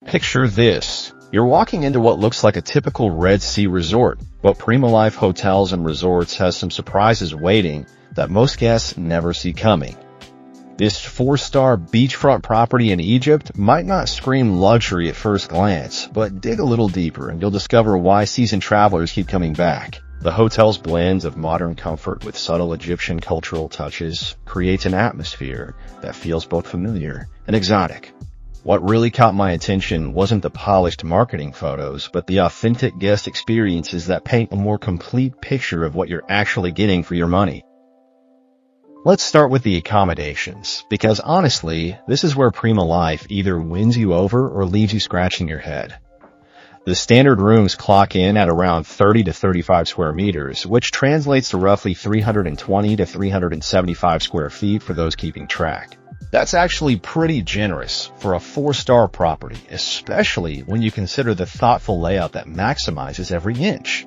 Picture this. You're walking into what looks like a typical Red Sea resort, but Prima Life Hotels and Resorts has some surprises waiting that most guests never see coming. This 4-star beachfront property in Egypt might not scream luxury at first glance, but dig a little deeper and you'll discover why seasoned travelers keep coming back. The hotel's blend of modern comfort with subtle Egyptian cultural touches creates an atmosphere that feels both familiar and exotic. What really caught my attention wasn't the polished marketing photos, but the authentic guest experiences that paint a more complete picture of what you're actually getting for your money. Let's start with the accommodations, because honestly, this is where Prima Life either wins you over or leaves you scratching your head. The standard rooms clock in at around 30 to 35 square meters, which translates to roughly 320 to 375 square feet for those keeping track. That's actually pretty generous for a 4-star property, especially when you consider the thoughtful layout that maximizes every inch.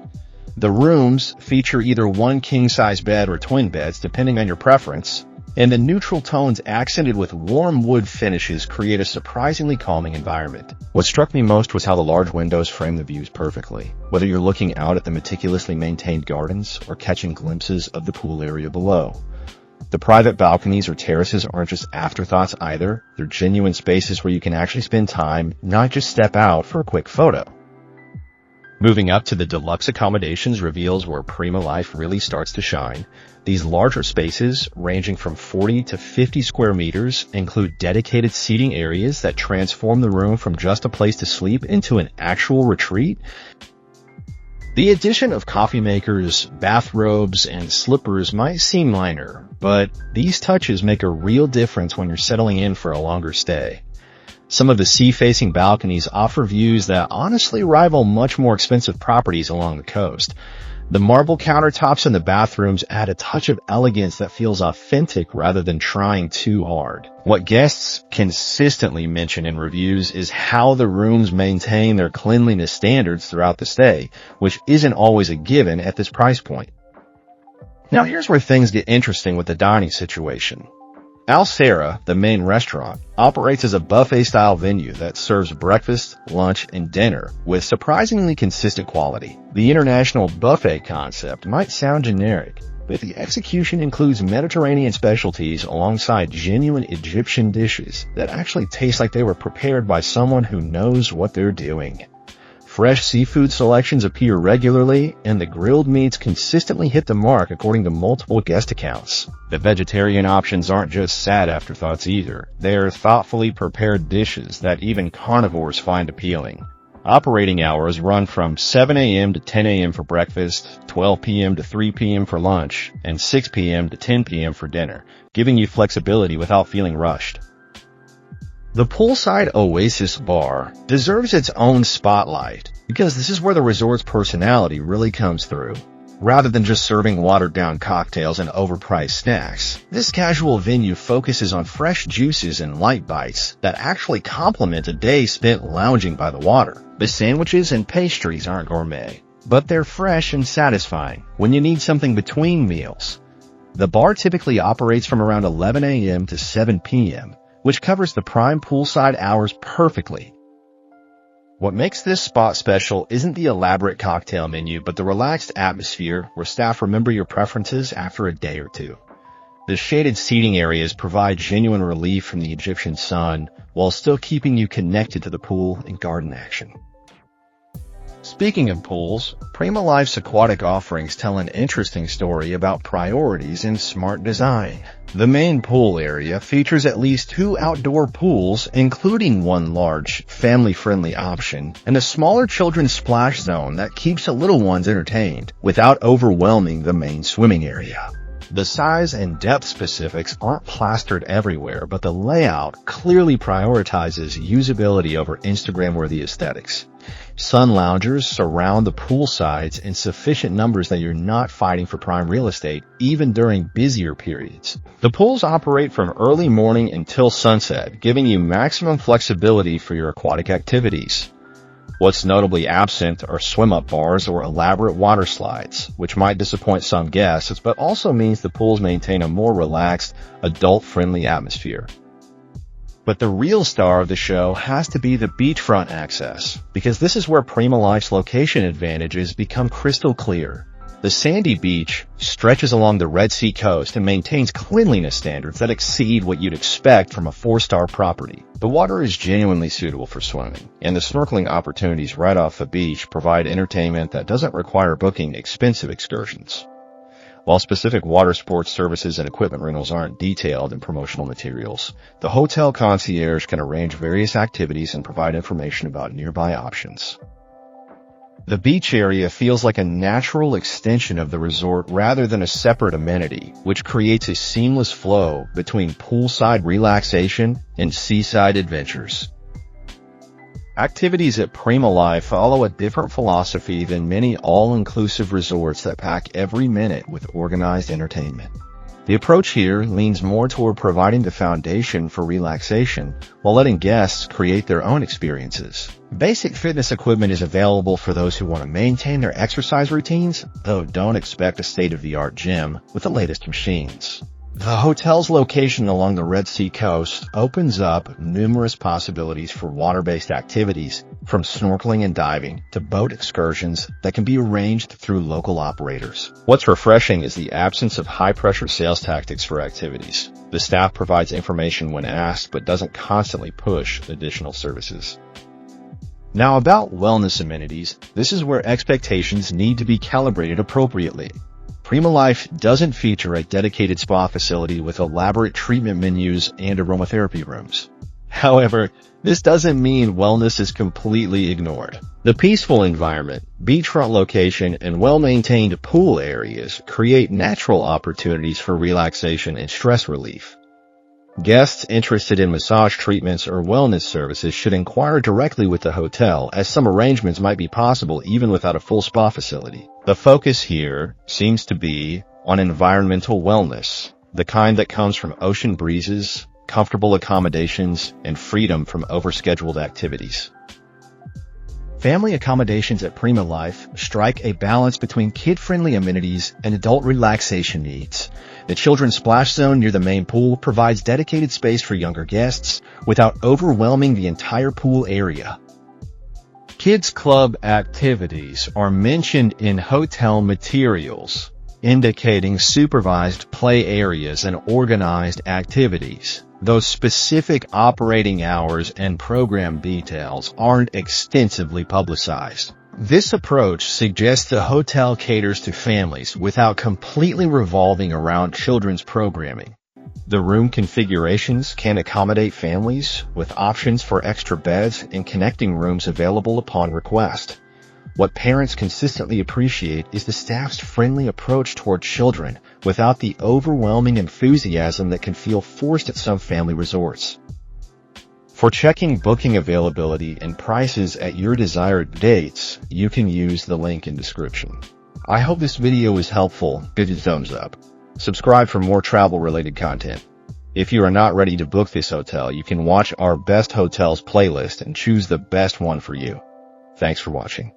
The rooms feature either one king-size bed or twin beds, depending on your preference, and the neutral tones accented with warm wood finishes create a surprisingly calming environment. What struck me most was how the large windows frame the views perfectly, whether you're looking out at the meticulously maintained gardens or catching glimpses of the pool area below. The private balconies or terraces aren't just afterthoughts either. They're genuine spaces where you can actually spend time, not just step out for a quick photo. Moving up to the Deluxe Accommodations reveals where Prima Life really starts to shine. These larger spaces, ranging from 40 to 50 square meters, include dedicated seating areas that transform the room from just a place to sleep into an actual retreat. The addition of coffee makers, bathrobes, and slippers might seem minor, but these touches make a real difference when you're settling in for a longer stay. Some of the sea-facing balconies offer views that honestly rival much more expensive properties along the coast. The marble countertops in the bathrooms add a touch of elegance that feels authentic rather than trying too hard. What guests consistently mention in reviews is how the rooms maintain their cleanliness standards throughout the stay, which isn't always a given at this price point. Now here's where things get interesting with the dining situation. Sahra, the main restaurant, operates as a buffet-style venue that serves breakfast, lunch, and dinner with surprisingly consistent quality. The international buffet concept might sound generic, but the execution includes Mediterranean specialties alongside genuine Egyptian dishes that actually taste like they were prepared by someone who knows what they're doing. Fresh seafood selections appear regularly, and the grilled meats consistently hit the mark according to multiple guest accounts. The vegetarian options aren't just sad afterthoughts either. They are thoughtfully prepared dishes that even carnivores find appealing. Operating hours run from 7 a.m. to 10 a.m. for breakfast, 12 p.m. to 3 p.m. for lunch, and 6 p.m. to 10 p.m. for dinner, giving you flexibility without feeling rushed. The Poolside Oasis bar deserves its own spotlight because this is where the resort's personality really comes through. Rather than just serving watered-down cocktails and overpriced snacks, this casual venue focuses on fresh juices and light bites that actually complement a day spent lounging by the water. The sandwiches and pastries aren't gourmet, but they're fresh and satisfying when you need something between meals. The bar typically operates from around 11 a.m. to 7 p.m., which covers the prime poolside hours perfectly. What makes this spot special isn't the elaborate cocktail menu, but the relaxed atmosphere where staff remember your preferences after a day or two. The shaded seating areas provide genuine relief from the Egyptian sun, while still keeping you connected to the pool and garden action. Speaking of pools, Prima Life's aquatic offerings tell an interesting story about priorities and smart design. The main pool area features at least 2 outdoor pools, including one large, family-friendly option, and a smaller children's splash zone that keeps the little ones entertained without overwhelming the main swimming area. The size and depth specifics aren't plastered everywhere, but the layout clearly prioritizes usability over Instagram-worthy aesthetics. Sun loungers surround the pool sides in sufficient numbers that you're not fighting for prime real estate, even during busier periods. The pools operate from early morning until sunset, giving you maximum flexibility for your aquatic activities. What's notably absent are swim-up bars or elaborate water slides, which might disappoint some guests, but also means the pools maintain a more relaxed, adult-friendly atmosphere. But the real star of the show has to be the beachfront access, because this is where Prima Life's location advantages become crystal clear. The sandy beach stretches along the Red Sea coast and maintains cleanliness standards that exceed what you'd expect from a 4-star property. The water is genuinely suitable for swimming, and the snorkeling opportunities right off the beach provide entertainment that doesn't require booking expensive excursions. While specific water sports services and equipment rentals aren't detailed in promotional materials, the hotel concierge can arrange various activities and provide information about nearby options. The beach area feels like a natural extension of the resort rather than a separate amenity, which creates a seamless flow between poolside relaxation and seaside adventures. Activities at Prima Life follow a different philosophy than many all-inclusive resorts that pack every minute with organized entertainment. The approach here leans more toward providing the foundation for relaxation while letting guests create their own experiences. Basic fitness equipment is available for those who want to maintain their exercise routines, though don't expect a state-of-the-art gym with the latest machines. The hotel's location along the Red Sea coast opens up numerous possibilities for water-based activities, from snorkeling and diving to boat excursions that can be arranged through local operators. What's refreshing is the absence of high-pressure sales tactics for activities. The staff provides information when asked but doesn't constantly push additional services. Now, about wellness amenities, this is where expectations need to be calibrated appropriately. Prima Life doesn't feature a dedicated spa facility with elaborate treatment menus and aromatherapy rooms. However, this doesn't mean wellness is completely ignored. The peaceful environment, beachfront location, and well-maintained pool areas create natural opportunities for relaxation and stress relief. Guests interested in massage treatments or wellness services should inquire directly with the hotel, as some arrangements might be possible even without a full spa facility. The focus here seems to be on environmental wellness, the kind that comes from ocean breezes, comfortable accommodations, and freedom from overscheduled activities. Family accommodations at Prima Life strike a balance between kid-friendly amenities and adult relaxation needs. The children's splash zone near the main pool provides dedicated space for younger guests without overwhelming the entire pool area. Kids club activities are mentioned in hotel materials, indicating supervised play areas and organized activities. Those specific operating hours and program details aren't extensively publicized. This approach suggests the hotel caters to families without completely revolving around children's programming. The room configurations can accommodate families with options for extra beds and connecting rooms available upon request. What parents consistently appreciate is the staff's friendly approach toward children without the overwhelming enthusiasm that can feel forced at some family resorts. For checking booking availability and prices at your desired dates, you can use the link in description. I hope this video was helpful. Give it a thumbs up. Subscribe for more travel-related content. If you are not ready to book this hotel, you can watch our Best Hotels playlist and choose the best one for you. Thanks for watching.